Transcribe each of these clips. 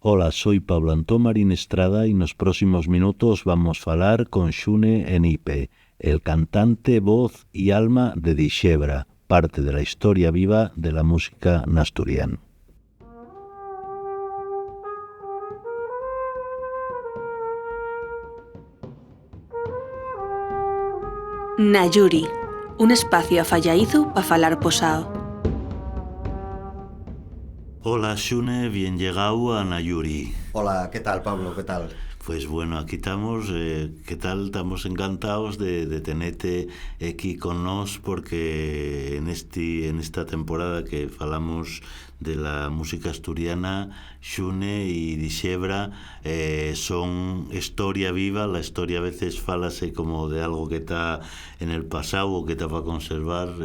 Hola, soy Pablo Antón Marín Estrada y nos próximos minutos vamos a falar con Xune Enipe, el cantante, voz y alma de Dixebra, parte de la historia viva de la música nasturiana. Nayuri, un espacio afallaizu pa falar posao. Hola Xune, bien llegado a Nayuri. Hola, ¿qué tal, Pablo? ¿Qué tal? Pues bueno, aquí estamos, ¿qué tal? Estamos encantados de tenerte aquí con nos porque en esta temporada que falamos de la música asturiana, Xune y Dixebra son historia viva. La historia a veces falase como de algo que está en el pasado o que está para conservar,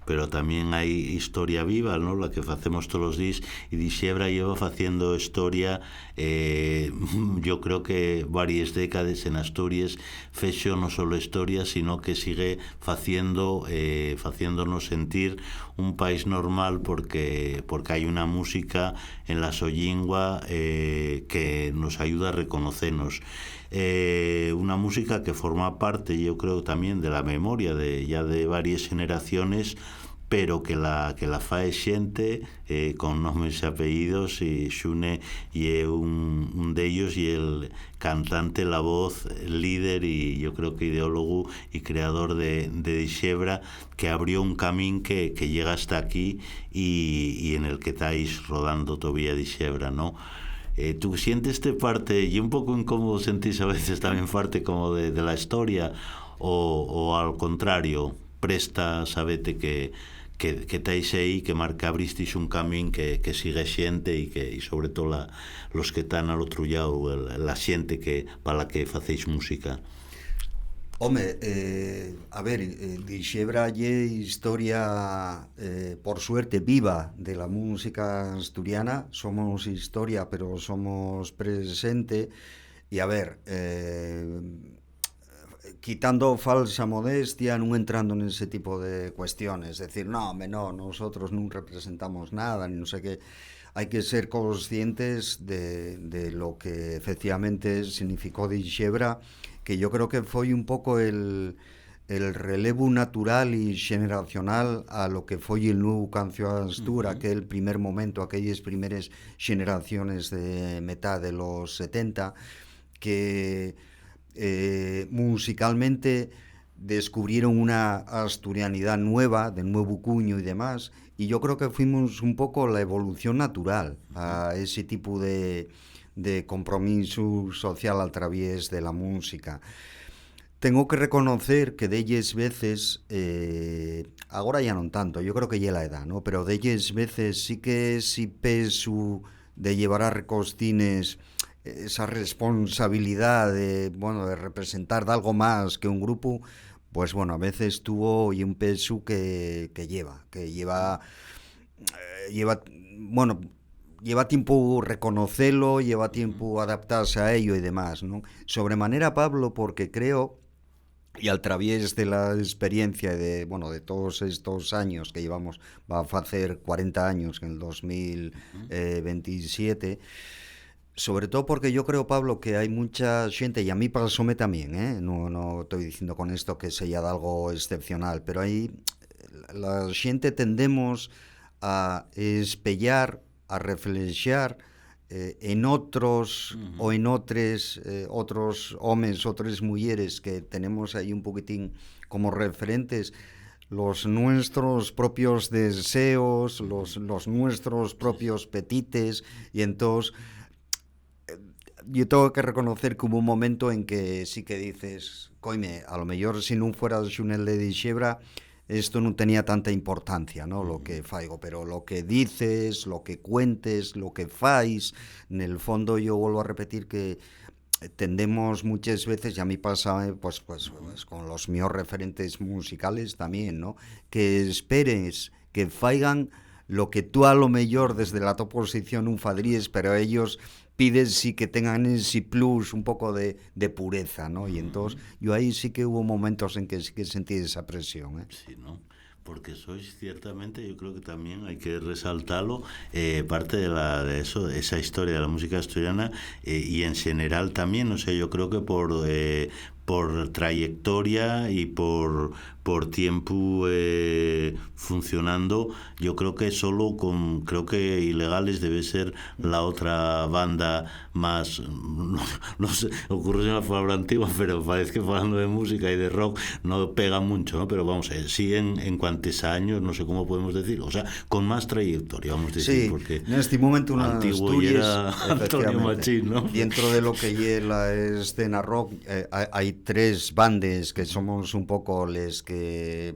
pero también hay historia viva, ¿no? La que hacemos todos los días, y Dixebra lleva haciendo historia, yo creo que varias décadas en Asturias. Fexo no solo historia, sino que sigue haciéndonos sentir un país normal porque hay una música en la sollingua que nos ayuda a reconocernos. Una música que forma parte, yo creo, también de la memoria de varias generaciones, pero que la fae xente con nombres y apellidos, y Xune y un de ellos, y el cantante, la voz, el líder y yo creo que ideólogo y creador de Dixebra, que abrió un camino que llega hasta aquí y en el que estáis rodando todavía Dixebra, ¿no? ¿Tú sientes esta parte y un poco incómodo sentís a veces también parte como de la historia o al contrario, presta, sabete que estáis aí, que abristeis un camín que sigue xente y sobre todo los que están al otro lado, la xente para la que facéis música? Home, a ver, Dixebra lle historia, por suerte, viva de la música asturiana. Somos historia, pero somos presente. Y a ver, quitando falsa modestia, non entrando nese tipo de cuestiones, decir, no, nosotros non representamos nada, ni non sei que. Hai que ser conscientes de lo que efectivamente significó Dixebra, que yo creo que foi un pouco el relevo natural y generacional a lo que foi el nuevo Canción Astura, aquel primer momento, aquellas primeras generaciones de metade de los 70, que musicalmente descubrieron una asturianidad nueva, de nuevo cuño y demás, y yo creo que fuimos un poco la evolución natural a ese tipo de compromiso social a través de la música. Tengo que reconocer que delles veces, agora ya non tanto, yo creo que ya la edad, ¿no? Pero delles veces sí que si peso de llevar a recostines esa responsabilidad de, bueno, de representar de algo más que un grupo, pues bueno, a veces tuvo y un peso que lleva, bueno, lleva tiempo reconocerlo, lleva tiempo adaptarse a ello y demás, ¿no? Sobremanera, Pablo, porque creo, y al través de la experiencia de, bueno, de todos estos años que llevamos, va a hacer 40 años en el 2027, sobre todo porque yo creo, Pablo, que hay mucha gente, y a mí pasóme también, no estoy diciendo con esto que sea de algo excepcional, pero hay la gente tendemos a espellar, a reflexar en otros o en otros hombres, otras mujeres que tenemos ahí un poquitín como referentes, los nuestros propios deseos, los nuestros propios petites, y entonces yo tengo que reconocer que hubo un momento en que sí que dices, coime, a lo mejor si non fuera Xunel de Dixebra, esto non tenía tanta importancia, ¿no? Lo que faigo, pero lo que dices, lo que cuentes, lo que fais, en el fondo yo vuelvo a repetir que tendemos muchas veces, y a mí pasa pues con los míos referentes musicales también, ¿no? Que esperes que faigan lo que tú a lo mejor desde la tu posición un fadríes, pero ellos piden sí que tengan ese plus un poco de pureza, ¿no? Y entonces yo ahí sí que hubo momentos en que sí que sentí esa presión, ¿eh? Sí, ¿no? Porque sois ciertamente, yo creo que también hay que resaltarlo, parte de eso, esa historia de la música asturiana, y en general también, o sea, yo creo que por trayectoria y por tiempo funcionando, yo creo que creo que Ilegales debe ser la otra banda más, no sé, ocurre una palabra antigua, pero parece que hablando de música y de rock no pega mucho, ¿no? Pero vamos, sí en cuantos años, no sé cómo podemos decir, o sea, con más trayectoria, vamos a decir, Sí, porque en este momento una antiguo Asturias, era Antonio Machín, ¿no? dentro de lo que es la escena rock, hay tres bandes que somos un poco les que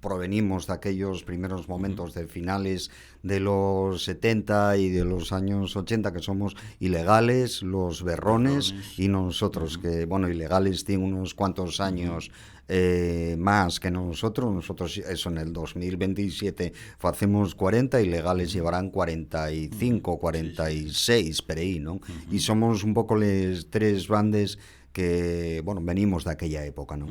provenimos de aquellos primeros momentos de finales de los 70 y de los años 80, que somos Ilegales, Los Berrones y nosotros, que bueno, Ilegales tiene unos cuantos años más que nosotros eso en el 2027 hacemos 40, Ilegales llevarán 45, 46 por ahí, ¿no? Y somos un poco les tres bandes que, bueno, venimos de aquella época, ¿no?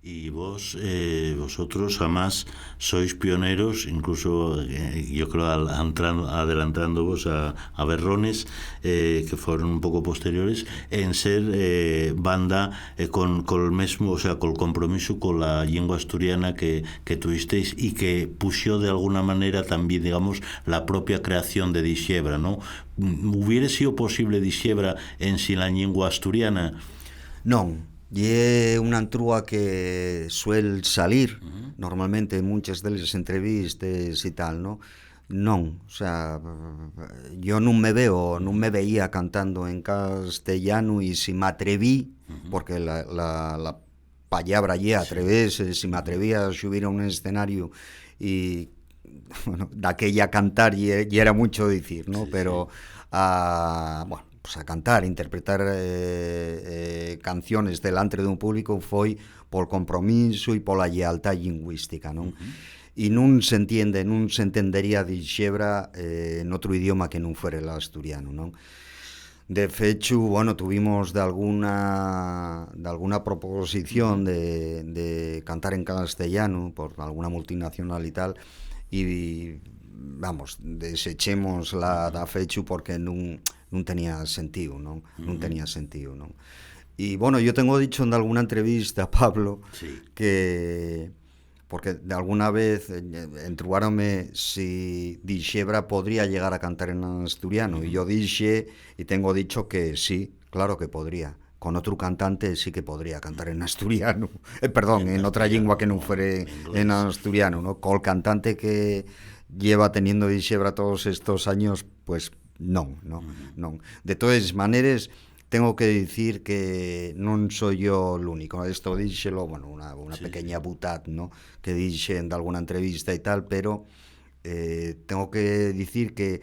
Y vosotros además sois pioneros, incluso yo creo adelantándoos a Berrones, que fueron un poco posteriores, en ser banda con el mismo, o sea, con el compromiso con la lengua asturiana que tuvisteis y que pusió de alguna manera también, digamos, la propia creación de Dixebra, ¿no? ¿Hubiera sido posible Dixebra en sin la lengua asturiana? Non. Y una antrúa que suele salir normalmente en muchas de las entrevistas y tal, ¿no? Non, o sea, yo non me veía cantando en castellano y si me atreví, porque la palabra ya atreverse, si me atreví a subir a un escenario y bueno, de aquella cantar y era mucho decir, ¿no? Pero bueno, pues a cantar, interpretar canciones delante de un público foi por compromiso e pola lealtad lingüística, non? E non se entendería Dixebra en outro idioma que non fuera el asturiano, non? De fecho, bueno, tuvimos de alguna proposición de cantar en castellano por alguna multinacional y tal, y vamos, desechemos la da fecho porque non tenía sentido, non? Non tenía sentido, non? Y bueno, yo tengo dicho en alguna entrevista, Pablo, Sí. que porque de alguna vez entruáronme si Dixebra podría llegar a cantar en asturiano, y yo dije y tengo dicho que sí, claro que podría. Con otro cantante sí que podría cantar en asturiano, perdón, en otra lengua que no fuere en asturiano, ¿no? Con el cantante que lleva teniendo Dixebra todos estos años, pues non. De todas maneras, tengo que decir que non soy yo el único. Esto díxelo, bueno, una pequeña butad, ¿no? Que dixe en alguna entrevista y tal, pero tengo que decir que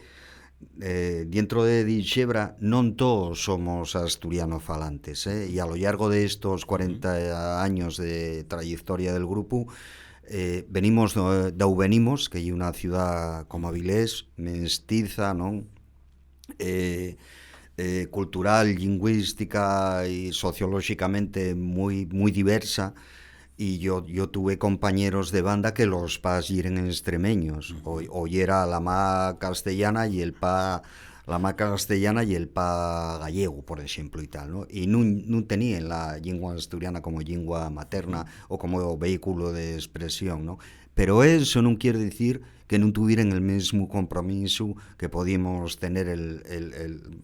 dentro de Dixebra non todos somos asturiano-falantes, y a lo largo de estos 40 años de trayectoria del grupo venimos venimos, que é unha ciudad como Avilés, mestiza, non? Cultural, lingüística y sociológicamente muy diversa, y yo tuve compañeros de banda que los pas eran extremeños, o era la ma castellana y el pa gallego, por ejemplo, y tal, ¿no? Y no tenían la lengua asturiana como lengua materna o como vehículo de expresión, ¿no? Pero eso non quiere decir que non tuvieran el mismo compromiso que podíamos tener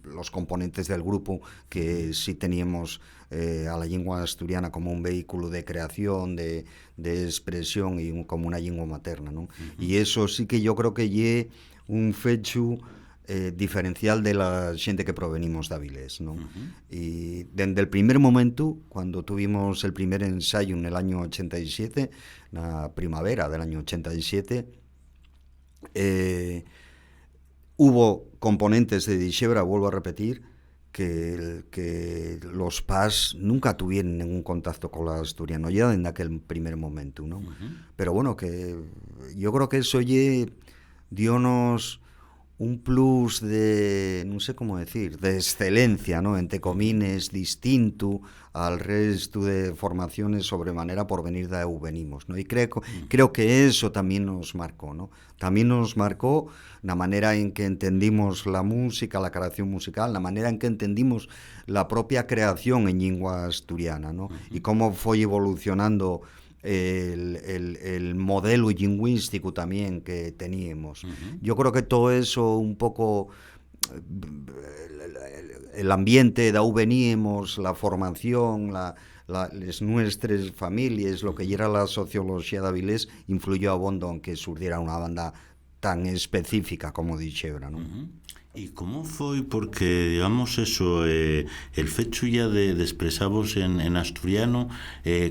los componentes del grupo, que sí teníamos a la lengua asturiana como un vehículo de creación, de expresión y como una lengua materna, ¿no? Y eso sí que yo creo que é un fecho diferencial de la xente que provenimos de Avilés, ¿no? Y desde el primer momento, cuando tuvimos el primer ensayo en el año 87, la primavera del año 87, hubo componentes de Dixebra, vuelvo a repetir, que los PAS nunca tuvieron ningún contacto con la asturiano ya en aquel primer momento, ¿no? Pero bueno, que yo creo que eso dionos un plus de, non sei como decir, de excelencia, ¿no? Entre comines, distinto al resto de formaciones sobremanera por venir da eu venimos, ¿no? E creo que eso tamén nos marcó, ¿no? Tamén nos marcó na manera en que entendimos la música, la creación musical, na manera en que entendimos la propia creación en lingua asturiana, ¿no? E como foi evolucionando el modelo lingüístico también que teníamos. Yo creo que todo eso un poco el ambiente de ahí veníamos, la formación, las nuestras familias, lo que era la sociología de Avilés, influyó a bondo en que surgiera una banda tan específica como Dixebra, ¿no? E como foi? Porque, digamos, eso, el fecho ya de expresavos en asturiano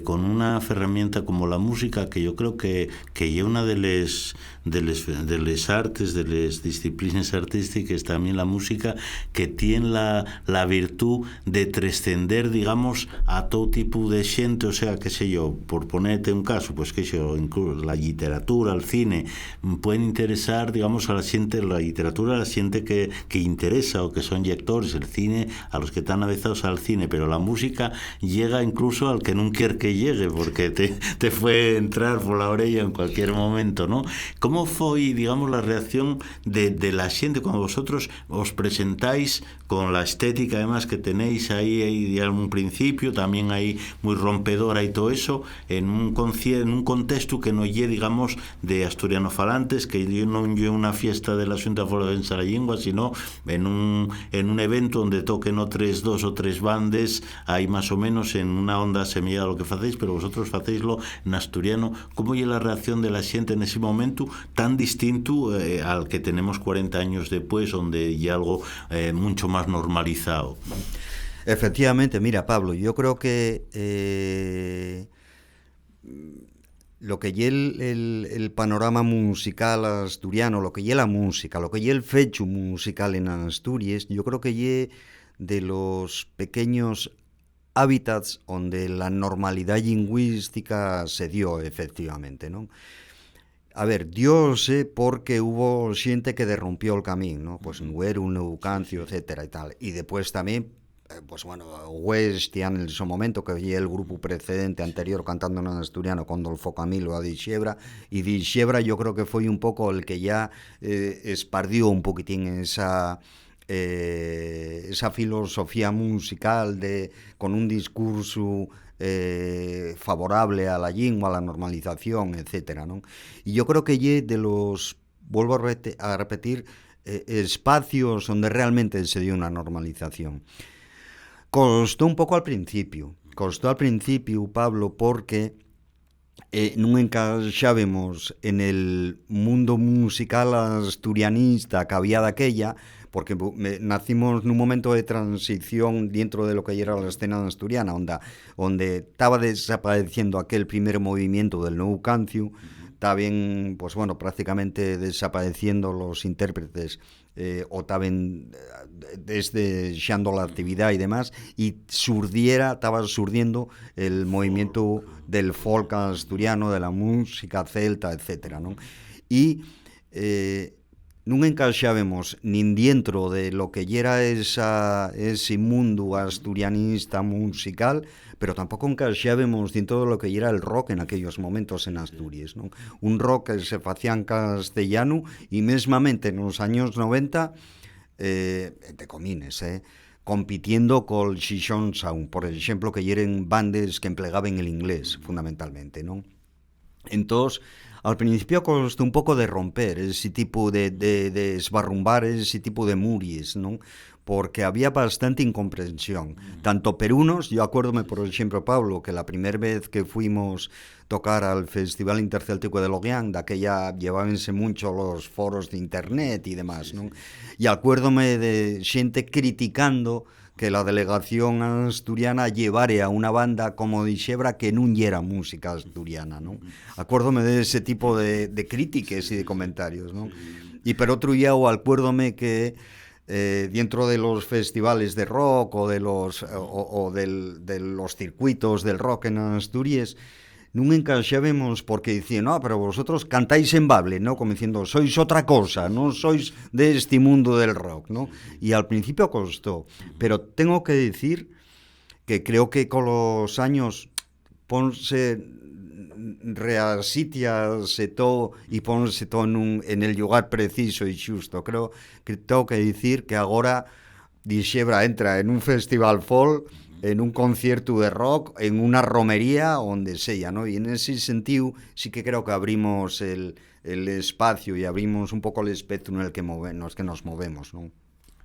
con una ferramenta como la música, que yo creo que es una de les artes, de les disciplinas artísticas, también la música, que tiene la virtud de trascender, digamos, a todo tipo de xente, o sea, qué sé yo, por ponerte un caso, pues que yo, incluso la literatura, el cine, pueden interesar, digamos, a la xente, la literatura, a la xente que interesa o que son lectores, el cine a los que están avezados al cine, pero la música llega incluso al que no quiere que llegue, porque te fue entrar por la orella en cualquier momento, ¿no? ¿Cómo fue, digamos, la reacción de la gente cuando vosotros os presentáis con la estética además que tenéis ahí de algún principio, también ahí muy rompedora y todo eso, en un contexto que no llegue, digamos, de asturianofalantes, que no llegue una fiesta de la Xunta de Defensa de la Lengua, sino en un evento donde toquen dos o tres bandes, ahí más o menos en una onda semillada a lo que facéis, pero vosotros facéislo en asturiano. ¿Cómo es la reacción de la gente en ese momento tan distinto al que tenemos 40 años después, donde hay algo mucho más normalizado? Efectivamente, mira, Pablo, yo creo que lo que lle el panorama musical asturiano, lo que lle la música, lo que lle el fecho musical en Asturias, yo creo que lle de los pequeños hábitats donde la normalidad lingüística se dio efectivamente, ¿no? A ver, diose porque hubo xente que derrumpió el camino, ¿no? Pues Nuero, Neucancio, etcétera y tal. Y después también pues bueno, Westian en su momento, que vi el grupo precedente anterior cantando en asturiano con Dolfo Camilo a Dixebra, y Dixebra yo creo que fue un poco el que ya espardió un poquitín esa filosofía musical con un discurso favorable a la lengua, a la normalización, etcétera, ¿no? Y yo creo que de los, vuelvo a repetir, espacios donde realmente se dio una normalización. Costó un pouco al principio, Pablo, porque non encaixábamos en el mundo musical asturianista que había daquella, porque nacimos nun momento de transición dentro de lo que era la escena asturiana, onde estaba desapareciendo aquel primer movimiento del nou cancio, estaban, pues bueno, prácticamente desapareciendo los intérpretes o estaban dejando la actividad y demás, y estaba surgiendo el movimiento del folk asturiano, de la música celta, etcétera, ¿no? Y non encaixábamos nin dentro de lo que era ese mundo asturianista musical, pero tampouco encaixábamos dentro de lo que era el rock en aquellos momentos en Asturias, ¿no? Un rock que se facía en castellano e mesmamente nos años 90 entre comines, compitiendo col Xixón Sound, por exemplo, que eran bandes que emplegaban el inglés fundamentalmente, ¿no? Entonces, al principio costó un poco de romper ese tipo de esbarrumbar ese tipo de muries, ¿no? Porque había bastante incomprensión, tanto per unos. Yo acuérdome, por ejemplo, Pablo, que la primera vez que fuimos tocar al Festival Intercéltico de Loguián, de aquella llevábanse mucho los foros de internet y demás, ¿no? Y acuérdome de xente criticando que la delegación asturiana llevare a una banda como Dixebra que non era música asturiana, ¿no? Acuérdome de ese tipo de críticas y de comentarios, ¿no? Y por otro lado, acuérdome que dentro de los festivales de rock o de los circuitos del rock en Asturias, non encaixábamos porque dicían, no, pero vosotros cantáis en bable, ¿no? Como diciendo, sois otra cosa, non sois de este mundo del rock, ¿no? Y al principio costó, pero tengo que decir que creo que con los años ponse reasitiase todo e ponse todo en el lugar preciso e xusto. Creo que tengo que decir que agora Dixebra entra en un festival folk, en un concierto de rock, en una romería, onde sea, ¿no? Y en ese sentido sí que creo que abrimos el espacio y abrimos un poco el espectro en el que nos movemos, ¿no?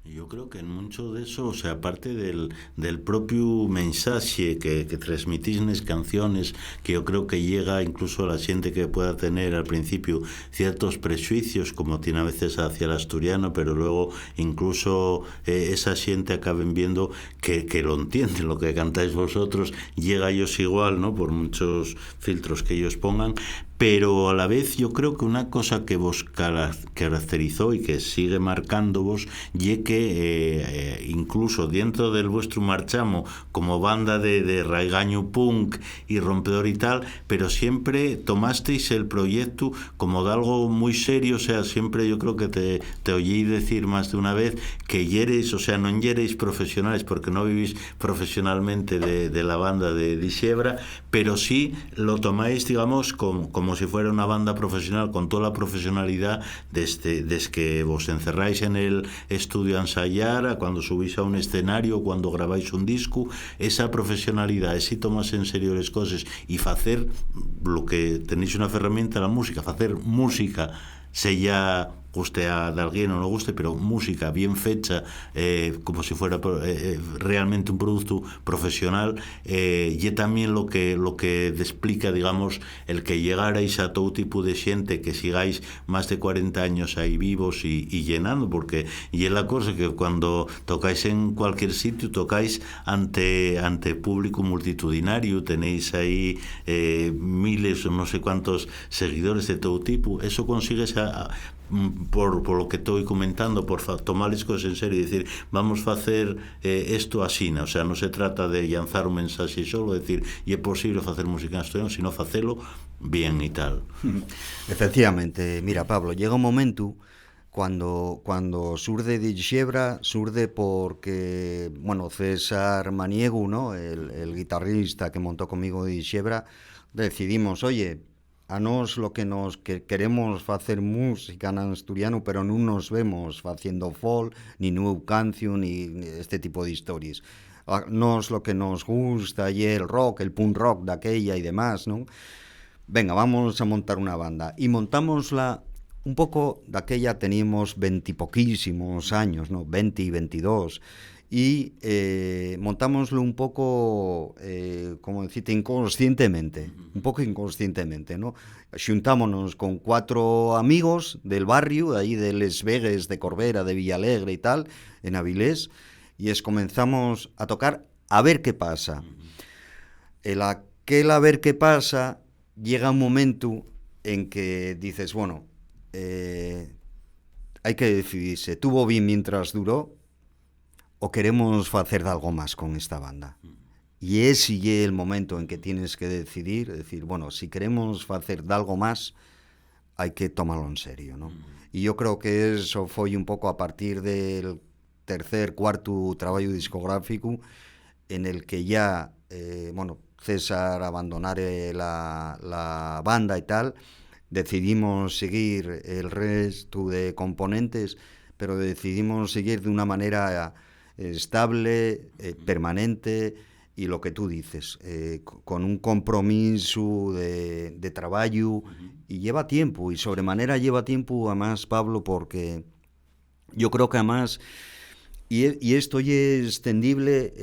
Yo creo que en mucho de eso, o sea, aparte del propio mensaje que transmitís en las canciones, que yo creo que llega incluso a la gente que pueda tener al principio ciertos prejuicios, como tiene a veces hacia el asturiano, pero luego incluso esa gente acaben viendo que lo entienden, lo que cantáis vosotros, llega a ellos igual, ¿no? Por muchos filtros que ellos pongan. Pero a la vez yo creo que una cosa que vos caracterizó y que sigue marcándoos y que incluso dentro del vuestro marchamo como banda de raigaño punk y rompedor y tal, pero siempre tomasteis el proyecto como de algo muy serio, o sea, siempre yo creo que te oí decir más de una vez que yereis, o sea, no yereis profesionales porque no vivís profesionalmente de la banda de Dixebra, pero sí lo tomáis, digamos, como si fuera una banda profesional, con toda la profesionalidad desde que vos encerráis en el estudio a ensayar, a cuando subís a un escenario, cuando grabáis un disco, esa profesionalidad, ese tomas en serio las cosas y hacer lo que tenéis una herramienta, la música, hacer música, sea guste a alguien o no guste, pero música bien fecha, como si fuera realmente un producto profesional, y también lo que explica, digamos, el que llegarais a todo tipo de gente, que sigáis más de 40 años ahí vivos y llenando, porque y es la cosa que cuando tocáis en cualquier sitio, tocáis ante público multitudinario, tenéis ahí miles o no sé cuántos seguidores de todo tipo, eso consigues por lo que estoy comentando, por tomar las cosas en serio y decir, vamos a hacer esto así, ¿no? O sea, no se trata de lanzar un mensaje solo, decir, y es posible hacer música en asturiano, sino hacerlo bien y tal. Efectivamente, mira, Pablo, llega un momento cuando surde Dixebra, surde porque, bueno, César Maniego, ¿no? El guitarrista que montó conmigo Dixebra, decidimos, oye, a nos lo que queremos facer música en asturiano, pero non nos vemos facendo folk, ni new canción, ni este tipo de historias. A nos lo que nos gusta y el rock, el punk rock daquella y demás, ¿no? Venga, vamos a montar una banda. Y montámosla un poco, daquella teníamos 20 poquísimos años, ¿no? 20 y 22. Y montámoslo un poco, como decirte, inconscientemente, un poco inconscientemente, ¿no? Xuntámonos con 4 amigos del barrio, ahí de Les Vegues, de Corbera, de Villalegre y tal, en Avilés, y comenzamos a tocar a ver qué pasa. El aquel a ver qué pasa, llega un momento en que dices, bueno, hay que decidirse, ¿tuvo bien mientras duró? ¿O queremos facer de algo más con esta banda? Y ese é el momento en que tienes que decir, bueno, si queremos facer de algo más, hay que tomarlo en serio, ¿no? Y yo creo que eso foi un pouco a partir del tercer, cuarto traballo discográfico en el que ya, bueno, César abandonare la banda y tal, decidimos seguir el resto de componentes, pero decidimos seguir de una manera estable, permanente, y lo que tú dices, con un compromiso de trabajo, y lleva tiempo, y sobremanera lleva tiempo, además, Pablo, porque yo creo que además, y esto es extendible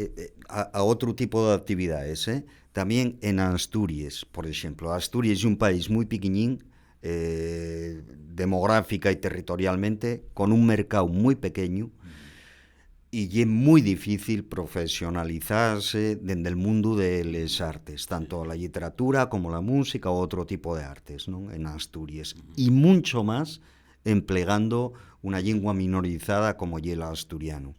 a otro tipo de actividades, también en Asturias, por ejemplo. Asturias es un país muy pequeñín, demográfica y territorialmente, con un mercado muy pequeño, y es muy difícil profesionalizarse desde el mundo de las artes, tanto la literatura como la música o otro tipo de artes, ¿no? En Asturias, y mucho más empleando una lengua minorizada como el asturiano.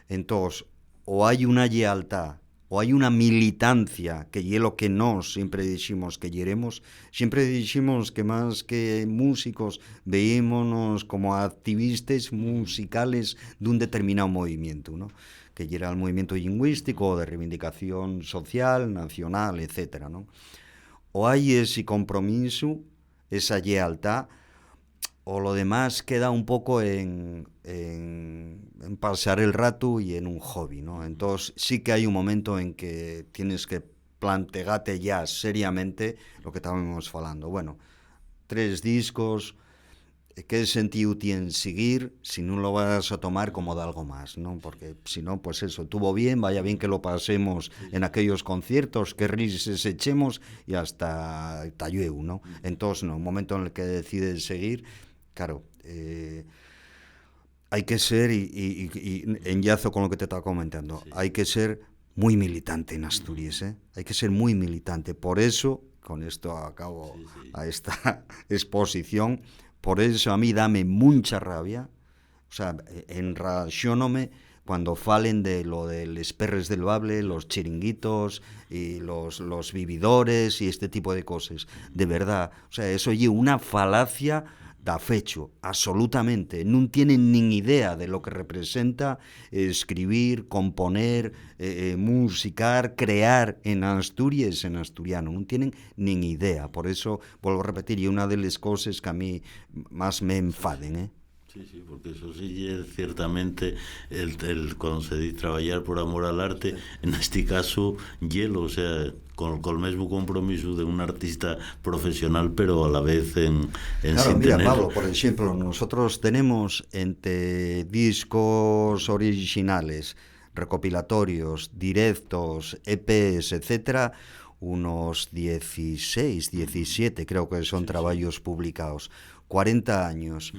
Entonces, o hay una lealtad o hay una militancia que es lo que nos siempre decimos que queremos, siempre decimos que más que músicos veímonos como activistas musicales de un determinado movimiento, ¿no? Que era el movimiento lingüístico de reivindicación social, nacional, etcétera, ¿no? O hay ese compromiso, esa lealtad, o lo demás queda un poco en pasar el rato y en un hobby, ¿no? Entonces sí que hay un momento en que tienes que plantearte ya seriamente lo que estábamos hablando. Bueno, 3 discos, ¿qué sentido tiene seguir si no lo vas a tomar como de algo más, ¿no? Porque si no, pues eso, tuvo bien, vaya bien que lo pasemos en aquellos conciertos, que risas echemos y hasta tallueu, ¿no? Entonces, no, un momento en el que decides seguir, claro, hay que ser, y enlazo con lo que te estaba comentando, hay que ser muy militante en Asturias, ¿eh? Hay que ser muy militante. Por eso, con esto acabo a esta exposición, por eso a mí dame mucha rabia, o sea, enracionome cuando falen de lo de los perres del bable, los chiringuitos y los vividores y este tipo de cosas. De verdad, o sea, eso es una falacia da fecho, absolutamente. No tienen ni idea de lo que representa escribir, componer, musicar, crear en Asturias, en asturiano. No tienen ni idea. Por eso, vuelvo a repetir, y una de las cosas que a mí más me enfaden, ¿eh? Sí, porque eso sí es ciertamente cuando se dice trabajar por amor al arte, en este caso hielo, o sea, con el mismo compromiso de un artista profesional, pero a la vez claro, sin mira, tener... Pablo, por ejemplo, nosotros tenemos entre discos originales, recopilatorios, directos, EPs, etcétera, unos 16, 17 creo que son trabajos publicados, 40 años.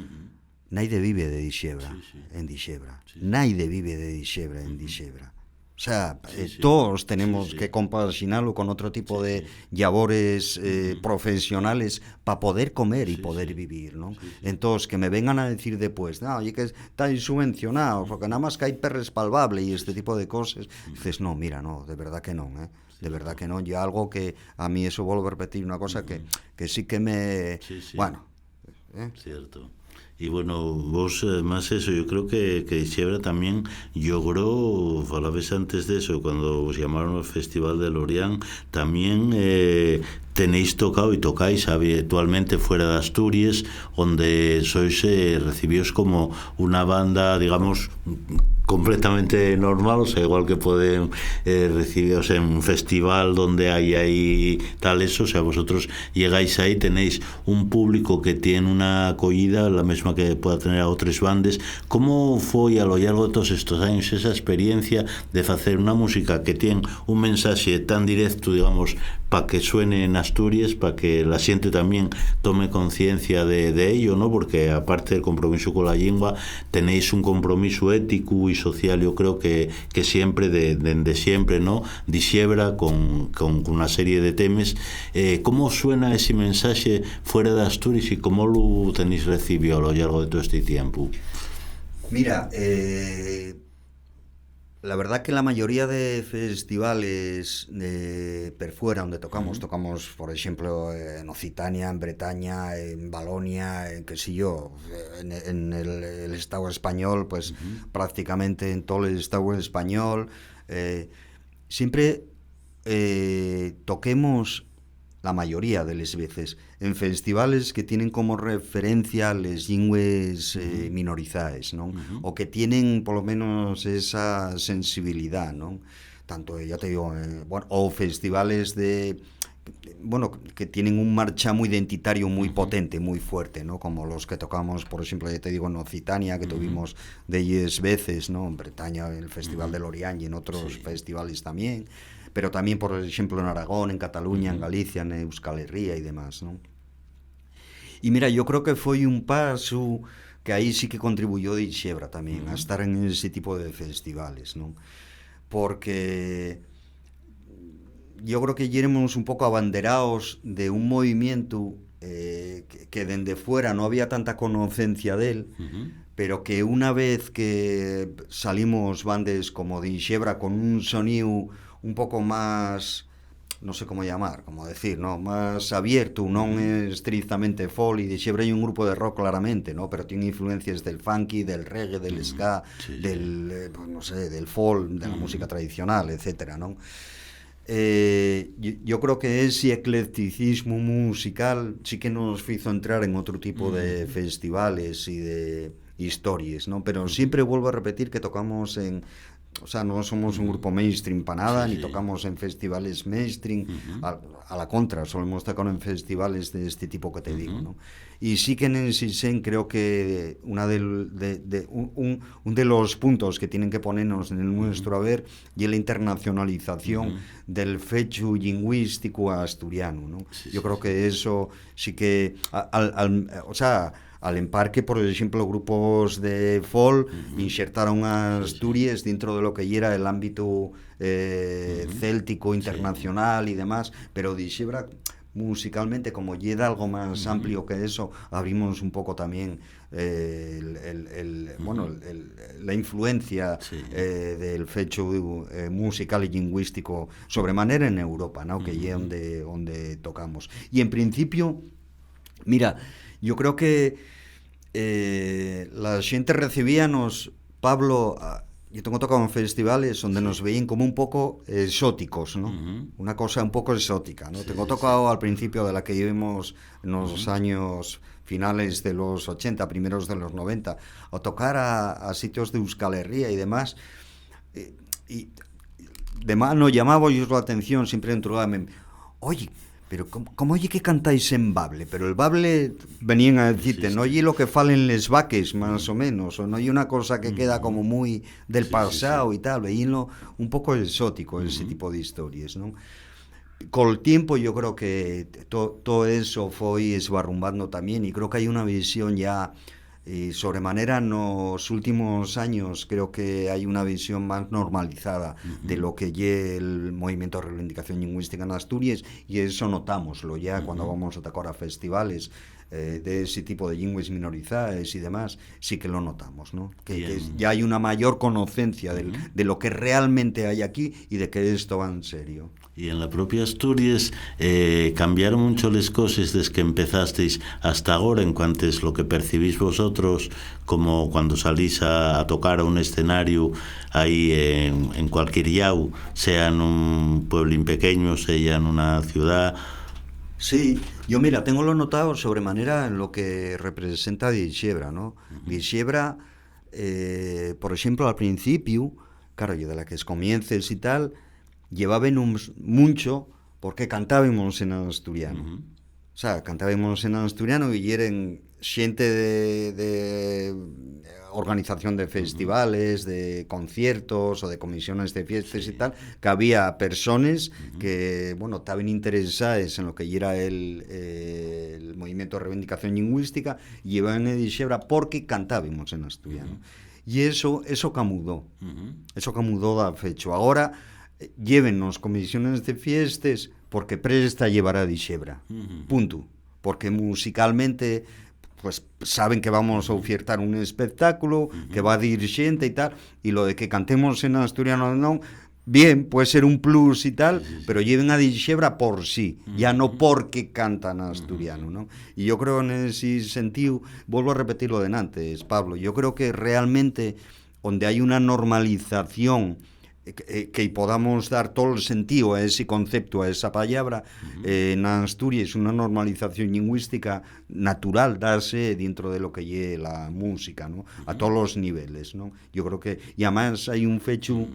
Nadie vive de dixebra en dixebra. Nadie vive de dixebra en dixebra. O sea, todos tenemos que compaginarlo con otro tipo de labores profesionales para poder comer y poder vivir, ¿no? Entonces, que me vengan a decir después, no, oye, que estáis subvencionados, porque nada más que hay perres palpable y este tipo de cosas, dices, no, mira, no, de verdad que no, ¿eh? De verdad que no. Y algo que a mí eso vuelvo a repetir, una cosa que sí que me... Bueno. Cierto. Y bueno, vos más eso, yo creo que Xebra también logró, falabes antes de eso, cuando os llamaron al Festival de Lorient, también tenéis tocado y tocáis habitualmente fuera de Asturias, donde sois recibidos como una banda, digamos, completamente normal, o sea, igual que pueden recibiros en un festival donde hay ahí tal eso, o sea, vosotros llegáis ahí, tenéis un público que tiene una acogida, la misma que pueda tener a otras bandas. ¿Cómo fue a lo largo de todos estos años esa experiencia de hacer una música que tiene un mensaje tan directo, digamos, para que suene en Asturias, para que la gente también tome conciencia de ello, ¿no? Porque aparte del compromiso con la lengua, tenéis un compromiso ético y social, yo creo que siempre, de siempre, ¿no? Dixebra con una serie de temas. ¿Cómo suena ese mensaje fuera de Asturias y cómo lo tenéis recibido a lo largo de todo este tiempo? Mira, la verdad que la mayoría de festivales per fuera donde tocamos, por ejemplo, en Occitania, en Bretaña, en Valonia, en qué sé yo, en el Estado español, pues prácticamente en todo el Estado español, siempre toquemos la mayoría de las veces en festivales que tienen como referencia les lingües minorizadas, ¿no? O que tienen por lo menos esa sensibilidad, ¿no? Tanto, ya te digo, bueno, o festivales que tienen un marchamo identitario muy potente, muy fuerte, ¿no? Como los que tocamos, por ejemplo, ya te digo, en Occitania, que tuvimos 10 veces, ¿no? En Bretaña, en el Festival de Lorient y en otros festivales también, pero también, por ejemplo, en Aragón, en Cataluña, en Galicia, en Euskal Herria y demás, ¿no? Y mira, yo creo que fue un paso que ahí sí que contribuyó Dixebra también, a estar en ese tipo de festivales, ¿no? Porque yo creo que éramos un poco abanderados de un movimiento que dende fuera no había tanta conocencia del, pero que una vez que salimos bandes como Dixebra con un sonido un pouco máis, non sei como llamar, como decir, ¿no? Más abierto, non é estrictamente folk, e Dixebra hai un grupo de rock claramente, ¿no? Pero tiene influencias del funky, del reggae, del ska, del, no sé, del folk, de la música tradicional, etcétera, ¿no? Yo creo que ese eclecticismo musical sí que nos hizo entrar en otro tipo de festivales y de historias, ¿no? Pero siempre vuelvo a repetir que tocamos en... O sea, no somos un grupo mainstream para nada, ni tocamos en festivales mainstream, a la contra, solo hemos tocado en festivales de este tipo que te digo, ¿no? Y sí que en el Sisen creo que un de los puntos que tienen que ponernos en el nuestro haber y la internacionalización del fecho lingüístico asturiano, ¿no? Yo creo que eso sí que, o sea, al emparque, por ejemplo, grupos de folk insertaron a Asturias dentro de lo que era el ámbito céltico, internacional y demás, pero Dixebra musicalmente, como llega algo más amplio que eso, abrimos un poco también la influencia del fecho musical y lingüístico sobremanera en Europa, ¿no? Que es donde tocamos. Y en principio, mira, yo creo que la xente recibíanos, Pablo, yo tengo tocado en festivales donde nos veían como un poco exóticos, ¿no? Una cosa un poco exótica, ¿no? Tengo tocado al principio de la que vivimos en los años finales de los 80, primeros de los 90, o tocar a sitios de Euskal Herria y demás, y de mano llamaba yo la atención siempre dentro de oye, pero ¿cómo oye que cantáis en bable? Pero el bable venían a decirte, no oye lo que falen les vaques, más o menos, o no hay una cosa que queda como muy del pasado y tal, veíanlo un poco exótico, ese tipo de historias, ¿no? Con el tiempo yo creo que todo eso fue esbarrumbando también, y creo que hay una visión ya sobremanera en los últimos años. Creo que hay una visión más normalizada de lo que es el movimiento de reivindicación lingüística en Asturias, y eso notámoslo ya cuando vamos a tocar a festivales de ese tipo de lenguas minorizadas y demás, sí que lo notamos, ¿no? Que ya hay una mayor conocencia de lo que realmente hay aquí y de que esto va en serio. Y en la propia Asturias cambiaron mucho las cosas desde que empezasteis hasta ahora, en cuanto es lo que percibís vosotros, como cuando salís a tocar a un escenario ahí en cualquier llau, sea en un pueblín pequeño, sea en una ciudad. Sí, yo mira, tengo lo notado sobremanera en lo que representa Dixebra, ¿no? Dixebra, por ejemplo, al principio, claro, yo de la que es comiences y tal, llevábamos mucho porque cantábamos en asturiano. O sea, cantábamos en asturiano y eran xente de organización de festivales, de conciertos o de comisiones de fiestas y tal, que había personas que, bueno, estaban interesadas en lo que era el movimiento de reivindicación lingüística, y llevaban a Dixebra porque cantábamos en asturiano. Y eso camudó. Eso camudó da fecho. Ahora llévennos comisiones de fiestas porque presta llevar a Dixebra, punto, porque musicalmente pues saben que vamos a ofertar un espectáculo, que va a ir xente y tal, y lo de que cantemos en asturiano no, bien, puede ser un plus y tal, pero lleven a Dixebra por sí, ya no porque cantan asturiano, ¿no? Y yo creo en ese sentido, vuelvo a repetir lo de antes, Pablo, yo creo que realmente donde hay una normalización que podamos dar todo el sentido a ese concepto, a esa palabra, en Asturias una normalización lingüística natural darse dentro de lo que es la música, ¿no? A todos los niveles, ¿no? Yo creo que, y además hay un fecho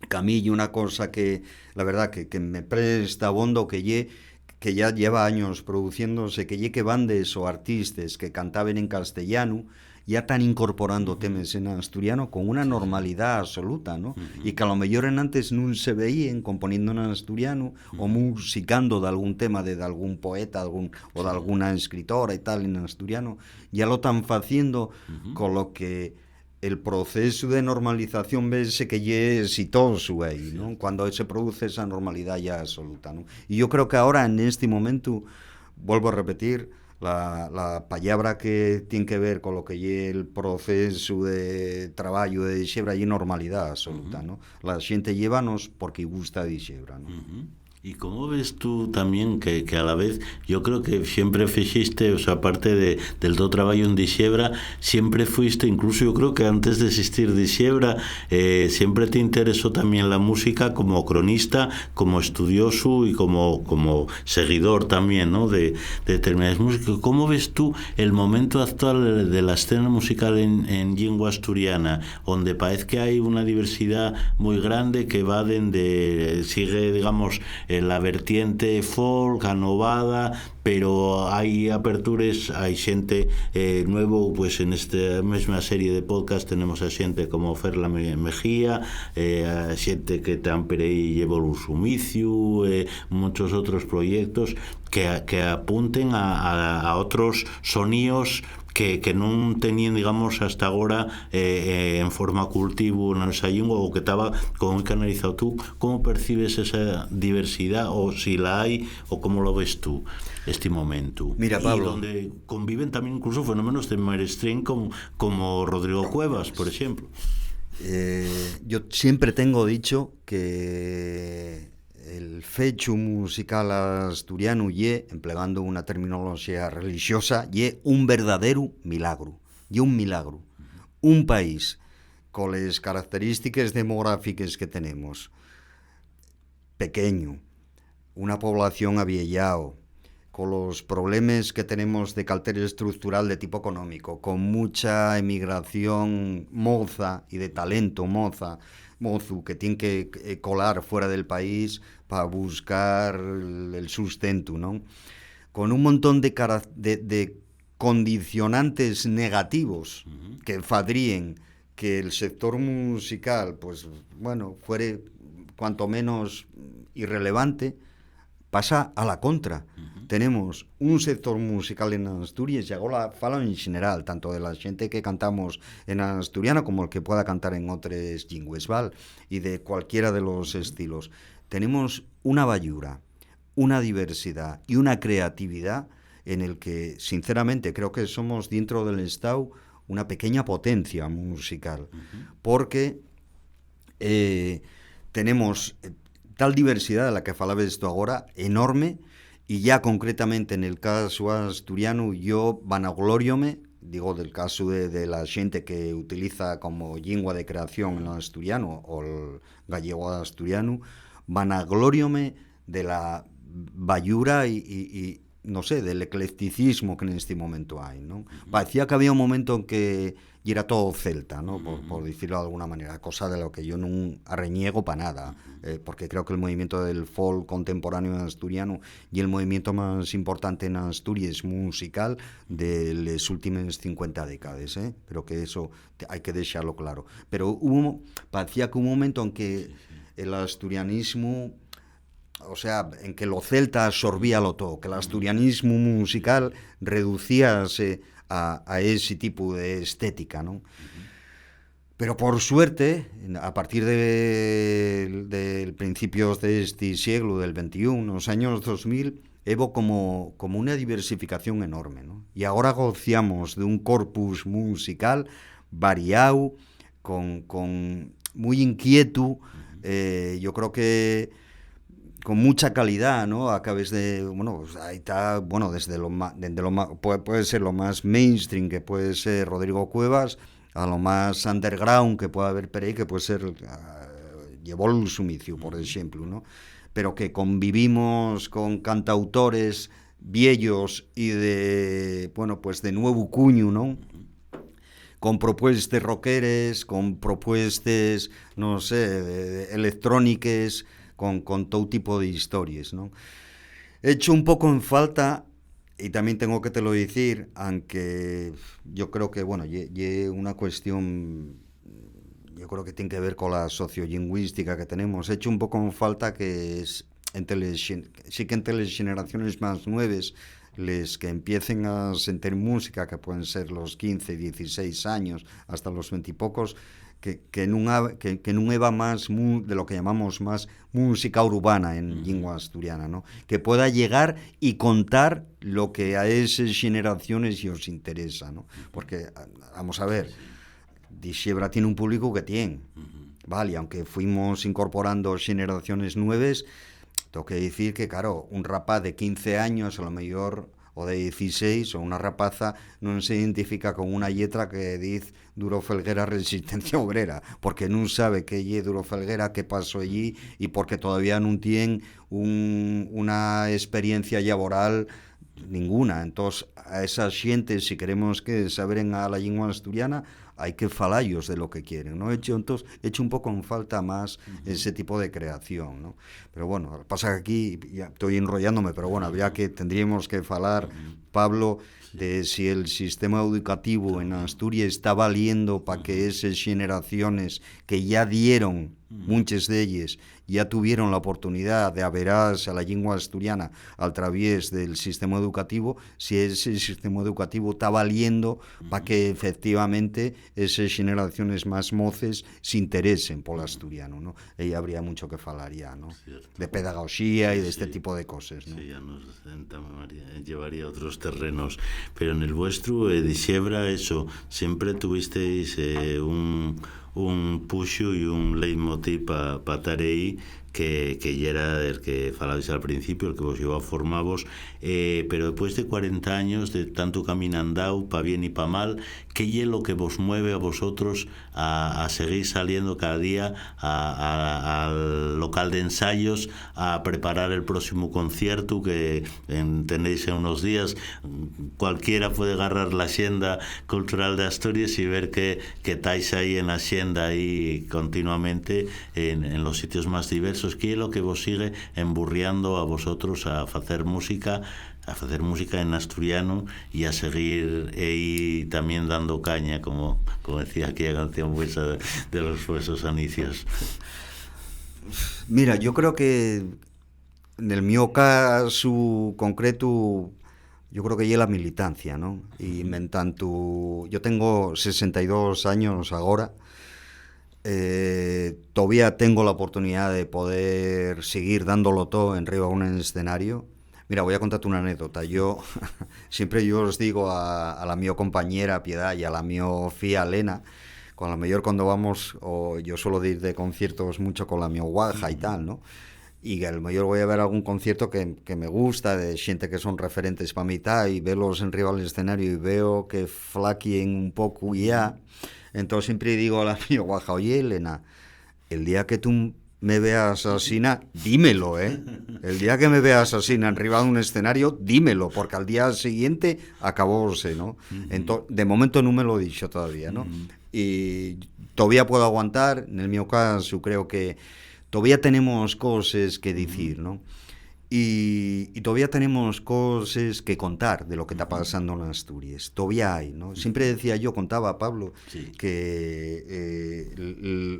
que a mí y una cosa que la verdad que me presta bondo que ya lleva años produciéndose, que bandes o artistas que cantaban en castellano ya están incorporando temas en asturiano con una normalidad absoluta, ¿no? Y que a lo mejor en antes no se veían componiendo en asturiano o musicando de algún tema de algún poeta o de alguna escritora y tal en asturiano, ya lo están haciendo con lo que el proceso de normalización ves que ya es exitoso ahí, ¿no? Cuando se produce esa normalidad ya absoluta, ¿no? Y yo creo que ahora en este momento vuelvo a repetir, la palabra que tiene que ver con lo que es el proceso de trabajo de dixebra y normalidad absoluta, ¿no? La gente llévanos porque gusta dixebra, ¿no? ¿Y cómo ves tú también que a la vez, yo creo que siempre fixiste, o sea, aparte del tu trabajo en Dixebra, siempre fuiste, incluso yo creo que antes de existir Dixebra, siempre te interesó también la música como cronista, como estudioso y como seguidor también, ¿no? de determinadas músicas. ¿Cómo ves tú el momento actual de la escena musical en lengua asturiana, donde parece que hay una diversidad muy grande que va sigue, digamos, la vertiente folk, anovada, pero hay aperturas, hay xente nuevo, pues en esta mesma serie de podcast tenemos a xente como Ferla Mejía, a xente que tan por aí llevou o Sumicio, muchos otros proyectos que apunten a otros sonidos que non tenían, digamos, hasta agora en forma cultivo na nosa lingua, ou que estaba como moi canalizado. Tú como percibes esa diversidad, ou si la hai, ou como lo ves tú este momento? Mira, Pablo, y donde conviven también incluso fenómenos de mainstream como Rodrigo Cuevas, por ejemplo. Yo siempre tengo dicho que el fecho musical asturiano ye, empleando una terminología religiosa, ye un verdadero milagro. Ye un milagro. Un país con las características demográficas que tenemos, pequeño, una población aviellao, con los problemas que tenemos de carácter estructural de tipo económico, con mucha emigración moza y de talento mozo que tiene que colar fuera del país para buscar el sustento, ¿no? Con un montón de condicionantes negativos que fadríen que el sector musical, pues bueno, fuera cuanto menos irrelevante, pasa a la contra. Tenemos un sector musical en Asturias, y ahora falo en general, tanto de la gente que cantamos en asturiano como el que pueda cantar en otras lingües, ¿vale? Y de cualquiera de los estilos. Tenemos una bayura, una diversidad y una creatividad en el que, sinceramente, creo que somos dentro del Estado una pequeña potencia musical, porque tenemos tal diversidad de la que falabas tú ahora, enorme, y ya concretamente en el caso asturiano yo vanagloriome, digo del caso de la gente que utiliza como lengua de creación el asturiano o el gallego asturiano, vanagloriome de la bayura y no sé, del eclecticismo que en este momento hay, ¿no? Parecía que había un momento en que y era todo celta, ¿no? Por decirlo de alguna manera, cosa de lo que yo no arreniego para nada, porque creo que el movimiento del folk contemporáneo asturiano y el movimiento más importante en Asturias musical de las últimas 50 décadas, creo que eso hay que dejarlo claro. Pero parecía que un momento en que el asturianismo, o sea, en que lo celta absorbía lo todo, que el asturianismo musical reducíase a ese tipo de estética, ¿no? Pero por suerte, a partir de principios de este siglo, del XXI, los años 2000, hubo como una diversificación enorme, ¿no? Y ahora gozamos de un corpus musical variado, con muy inquieto, yo creo que con mucha calidad, ¿no? Acabes de, bueno, pues ahí está, bueno, desde lo más, puede ser lo más mainstream, que puede ser Rodrigo Cuevas, a lo más underground que pueda haber por ahí, que puede ser llevó el Sumicio, por ejemplo, ¿no? Pero que convivimos con cantautores viejos y de, bueno, pues de nuevo cuño, ¿no? Con propuestas rockeres, con propuestas, no sé, electrónicas, con todo tipo de historias, ¿no? He hecho un poco en falta, y también tengo que te lo decir, aunque yo creo que, bueno, y una cuestión, yo creo que tiene que ver con la sociolingüística que tenemos. He hecho un poco en falta que sí que entre las generaciones más nuevas, les que empiecen a sentir música, que pueden ser los 15, 16 años, hasta los 20 y pocos, que non eva máis de lo que llamamos máis música urbana en lingua asturiana, ¿no? Que pueda llegar y contar lo que a esas generaciones os interesa, ¿no? Porque, vamos a ver, Dixebra tiene un público que tiene, vale, aunque fuimos incorporando generaciones nuevas, tengo que decir que, claro, un rapaz de 15 años, a lo mejor, o de 16, o una rapaza, non se identifica con unha letra que diz Duro Felguera Resistencia Obrera, porque non sabe que lle Duro Felguera, que pasó allí, e porque todavía non tienen unha experiencia laboral ninguna. Entonces, a esas xentes, si queremos que saberen a la lingua asturiana, hay que falallos de lo que quieren, ¿no? Entonces, hecho un poco en falta más ese tipo de creación, ¿no? Pero bueno, pasa que aquí, ya estoy enrollándome, pero bueno, tendríamos que falar, Pablo, de si el sistema educativo en Asturias está valiendo para que esas generaciones que ya dieron, muchas de ellas, ya tuvieron la oportunidad de averarse a la lengua asturiana a través del sistema educativo, si ese sistema educativo está valiendo para que efectivamente esas generaciones más moces se interesen por el asturiano, ¿no? Y habría mucho que falar ya, ¿no? Cierto. De pedagogía y de este tipo de cosas, ¿no? Sí, ya nos llevaría a otros terrenos. Pero en el vuestro, Dixebra, eso, siempre tuvisteis un puxo y un leitmotiv para estar ahí, que ya era el que falabais al principio, el que vos llevaba formavos, pero después de 40 años de tanto camino andado, para bien y para mal, ¿qué es lo que vos mueve a vosotros a seguir saliendo cada día al local de ensayos, a preparar el próximo concierto que tenéis en unos días? Cualquiera puede agarrar la agenda cultural de Asturias y ver que estáis ahí en la agenda ahí continuamente en los sitios más diversos. ¿Qué es lo que vos sigue emburriando a vosotros a hacer música en asturiano y a seguir ahí también dando caña, como decía aquella canción vuestra de los vuestros inicios? Mira, yo creo que en el mío caso concreto, yo creo que ya la militancia, ¿no? Y en tanto, yo tengo 62 años ahora, todavía tengo la oportunidad de poder seguir dándolo todo en arriba de un escenario. Mira, voy a contarte una anécdota. Siempre yo os digo a la mi compañera Piedad y a la mi fía Elena, con la mayor cuando vamos, o yo suelo ir de conciertos mucho con la mi guaja y tal, ¿no? Y a lo mejor voy a ver algún concierto que me gusta, de gente que son referentes para mí y verlos en arriba del escenario y veo que flaquien un poco ya. Entonces siempre digo a la mi guaja, oye Elena, el día que tú me veas asesina, dímelo, ¿eh? El día que me veas asesina arriba de un escenario, dímelo, porque al día siguiente acabóse, ¿no? Entonces, de momento no me lo he dicho todavía, ¿no? Y todavía puedo aguantar, en el mío caso creo que todavía tenemos cosas que decir, ¿no? Y todavía tenemos cosas que contar de lo que está pasando en Asturias. Todavía hay, ¿no? Siempre decía yo, contaba Pablo, sí, que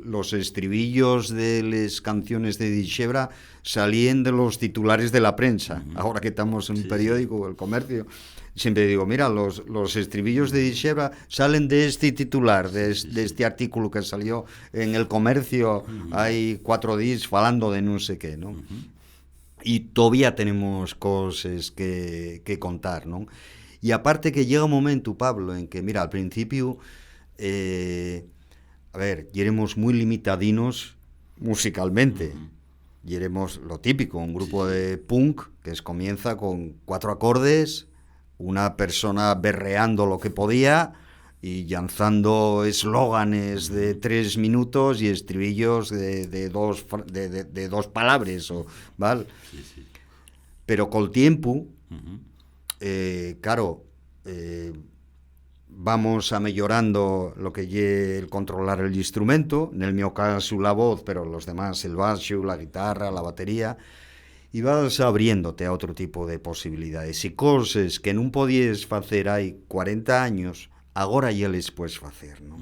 los estribillos de las canciones de Dixebra salían de los titulares de la prensa. Ahora que estamos en un periódico, El Comercio, siempre digo, mira, los estribillos de Dixebra salen de este titular, de este artículo que salió en El Comercio hay 4 días falando de no sé qué, ¿no? Y todavía tenemos cosas que contar, ¿no? Y aparte que llega un momento, Pablo, en que, mira, al principio, a ver, éramos muy limitadinos musicalmente. Y éramos lo típico, un grupo de punk que comienza con 4 acordes, una persona berreando lo que podía y lanzando eslóganes de 3 minutos y estribillos de dos palabras, ¿vale? sí. Pero con el tiempo, claro, vamos a mejorando lo que es el controlar el instrumento, en el mío caso la voz, pero los demás el bajo, la guitarra, la batería, y vas abriéndote a otro tipo de posibilidades y cosas que no podías hacer hay 40 años, ahora ya les puedes hacer, ¿no?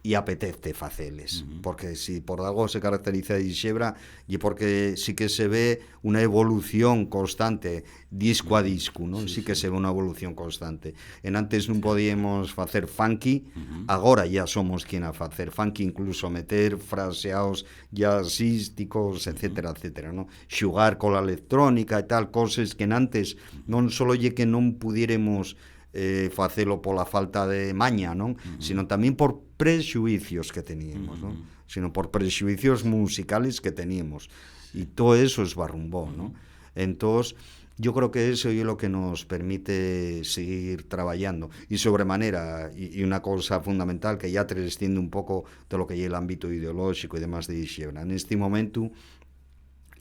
e apetece faceles, porque si por algo se caracteriza Dixebra e porque sí que se ve unha evolución constante disco a disco, non? Sí que se ve unha evolución constante. En antes non podíamos facer funky, agora ya somos quien a facer funky, incluso meter fraseados jazzísticos, etcétera, etcétera, non? Xugar cola electrónica e tal, coses que en antes non só lle que non pudiéramos facelo pola falta de maña, non? Sino tamén por prexuicios que teníamos, non? Sino por prexuicios musicales que teníamos. E todo eso esbarrumbó, non? Entón, yo creo que eso é lo que nos permite seguir traballando. E sobremanera, e unha cousa fundamental que ya trasciende un pouco de lo que é el ámbito ideolóxico e demás de Dixebra. Neste momento,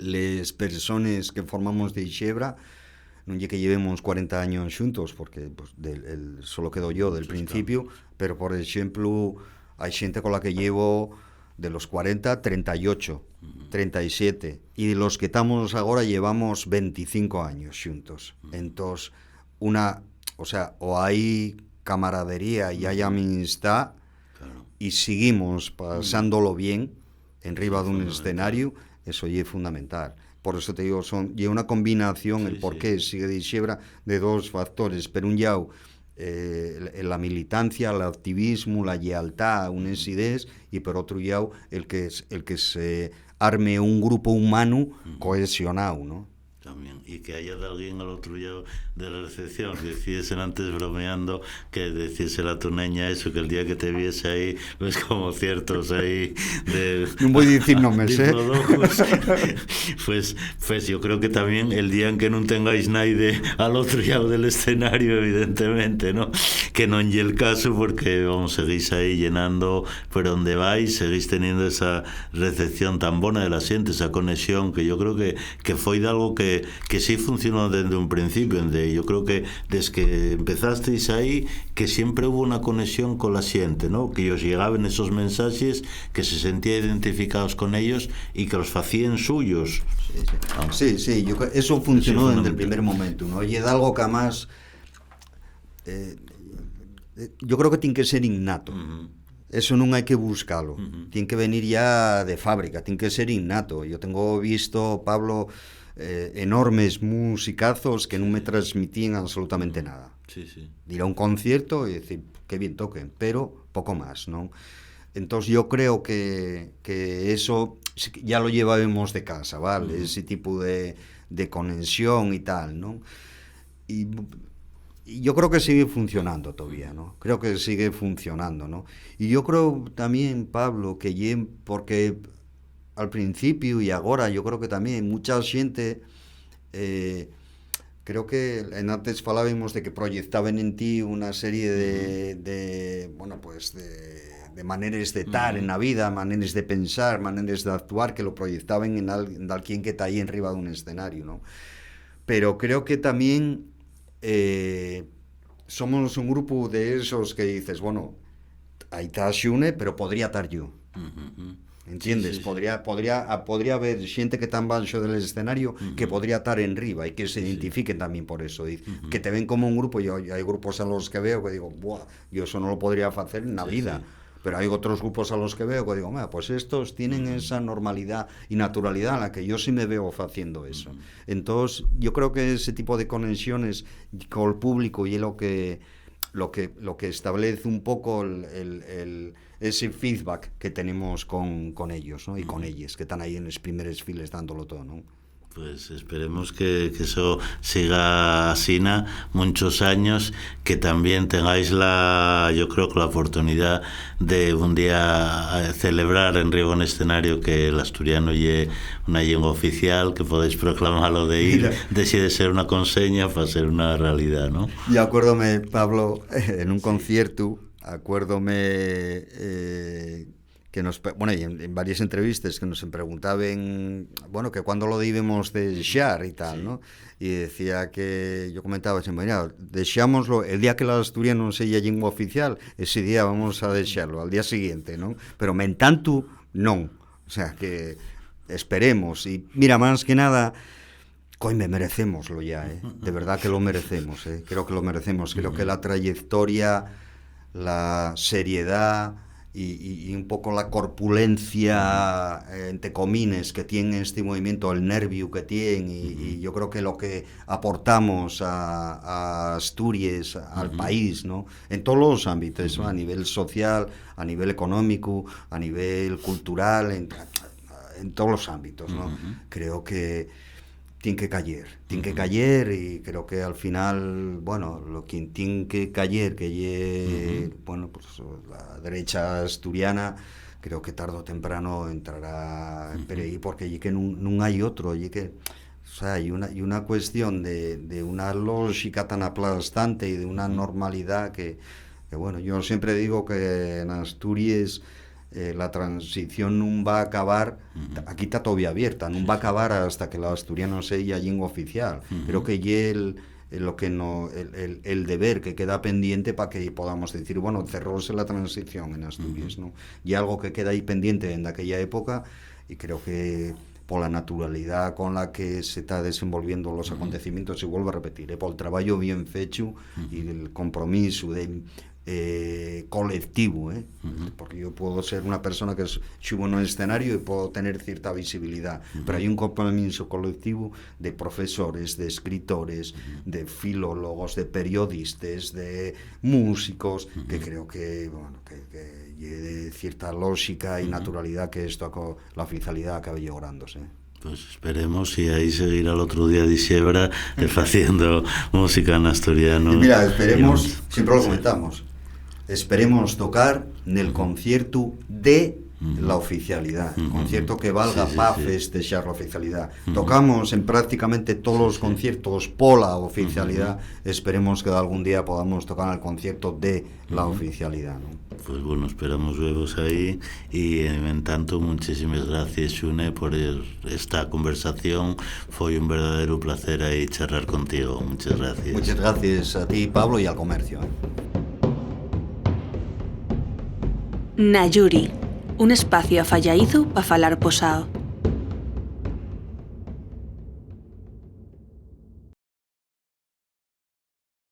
les personas que formamos de Dixebra non lle que llevemos 40 años xuntos, porque pues, solo quedo yo del principio, pero por exemplo, hai xente con la que llevo de los 40, 38, 37, y de los que estamos agora llevamos 25 años xuntos. Entón, o hai camaradería e hai amistad, e seguimos pasándolo bien en riba dun escenario, eso é fundamental. Por eso te digo, é unha combinación, el porqué sigue Dixebra, de dos factores. Per un llau, la militancia, el activismo, la lealtad, unes idees, e per outro llau, el que se arme un grupo humano cohesionado, ¿no? También, y que haya de alguien al otro lado de la recepción, que decidiesen antes bromeando, que decirse a tu neña eso, que el día que te viese ahí, ves como ciertos ahí de... No voy a decir nombres, pues yo creo que también el día en que no tengáis nadie al otro lado del escenario, evidentemente, ¿no? Que no es el caso, porque vamos, seguís ahí llenando por donde vais, seguís teniendo esa recepción tan buena de la gente, esa conexión, que yo creo que fue de algo que sí funcionó desde un principio. Yo creo que desde que empezasteis ahí, que siempre hubo una conexión con la gente, ¿no? Que os llegaban esos mensajes, que se sentían identificados con ellos y que los hacían suyos. Sí, eso funcionó desde el primer momento, ¿no? Y es algo que además yo creo que tiene que ser innato. Eso non hai que buscalo, tiene que venir ya de fábrica, tiene que ser innato. Yo tengo visto, Pablo, enormes musicazos que non me transmitían absolutamente nada. Ir a un concierto e decir, que bien toquen, pero pouco máis, non? Entón, yo creo que eso ya lo llevábamos de casa, ¿vale? Ese tipo de conexión y tal, non? Y yo creo que sigue funcionando todavía, ¿no? Creo que sigue funcionando, ¿no? Y yo creo también, Pablo, que porque al principio y ahora yo creo que también mucha xente creo que en antes falábamos de que proyectaban en ti una serie de maneras de estar en la vida, maneras de pensar, maneras de actuar, que lo proyectaban en alguien que está ahí arriba de un escenario, ¿no? Pero creo que también somos un grupo de esos que dices, bueno, ahí está Xune, pero podría estar yo. ¿Entiendes? Sí. Podría haber xente que está baixo del escenario que podría estar en riba e que se identifiquen tamén por eso, que te ven como un grupo. Yo hay grupos a los que veo que digo, buah, yo eso no lo podría hacer en la vida. Pero hay otros grupos a los que veo que digo, pues estos tienen esa normalidad y naturalidad a la que yo sí me veo haciendo eso. Entonces, yo creo que ese tipo de conexiones con el público y lo que establece un poco ese feedback que tenemos con ellos, ¿no? Y con ellas, que están ahí en las primeras filas dándolo todo, ¿no? Pues esperemos que eso siga así muchos años, que también tengáis yo creo que la oportunidad de un día celebrar en Riego un escenario que el asturiano es una lengua oficial, que podéis proclamarlo de ir, de ser una conseña para ser una realidad, ¿no? Yo acuérdome, Pablo, en un concierto, que en varias entrevistas que nos preguntaban, que cuándo lo debemos desear y tal, ¿no? Y decía que, yo comentaba, mira, deseámoslo el día que la asturiana no sea lengua oficial, ese día vamos a desearlo, al día siguiente, ¿no? Pero mentanto, no. O sea, que esperemos. Y mira, más que nada, coime, merecémoslo ya, ¿eh? De verdad que lo merecemos, ¿eh? Creo que lo merecemos. Creo que la trayectoria, la seriedad y un poco la corpulencia, entre comines, que tiene este movimiento, el nervio que tiene, y yo creo que lo que aportamos a Asturias, al país, ¿no? En todos los ámbitos, ¿no? A nivel social, a nivel económico, a nivel cultural, en todos los ámbitos, ¿no? Creo que tiene que caer, y creo que al final, bueno, lo que tiene que caer, bueno, pues la derecha asturiana, creo que tarde o temprano entrará en ahí, porque allí que no hay otro, allí que, o sea, hay una cuestión de una lógica tan aplastante y de una normalidad que bueno, yo siempre digo que en Asturias la transición no va a acabar, aquí está todavía abierta, no va a acabar hasta que la asturiano sea lengua oficial. Creo que lo que no, el deber que queda pendiente para que podamos decir, bueno, cerróse la transición en Asturias, ¿no? Y algo que queda ahí pendiente en aquella época, y creo que por la naturalidad con la que se está desenvolviendo los acontecimientos, se vuelve a repetir, por el trabajo bien hecho y el compromiso de colectivo, porque yo puedo ser una persona que subo en un escenario y puedo tener cierta visibilidad, pero hay un compromiso colectivo de profesores, de escritores, de filólogos, de periodistas, de músicos, que creo que, bueno, que de cierta lógica y naturalidad que esto, la oficialidad acabe lográndose. Pues esperemos, y ahí seguirá el otro día de Xebra haciendo música en asturiano. Y mira, esperemos, siempre lo comentamos, esperemos tocar en el concierto de la oficialidad, concierto que valga para festejar la oficialidad. Tocamos en prácticamente todos los conciertos por la oficialidad, esperemos que algún día podamos tocar en el concierto de la oficialidad, ¿no? Pues bueno, esperamos veros ahí, y en tanto, muchísimas gracias, Xune, por esta conversación. Fue un verdadero placer ahí charlar contigo. Muchas gracias. Muchas gracias a ti, Pablo, y al comercio. Nayuri, un espacio afallaizu para falar posao.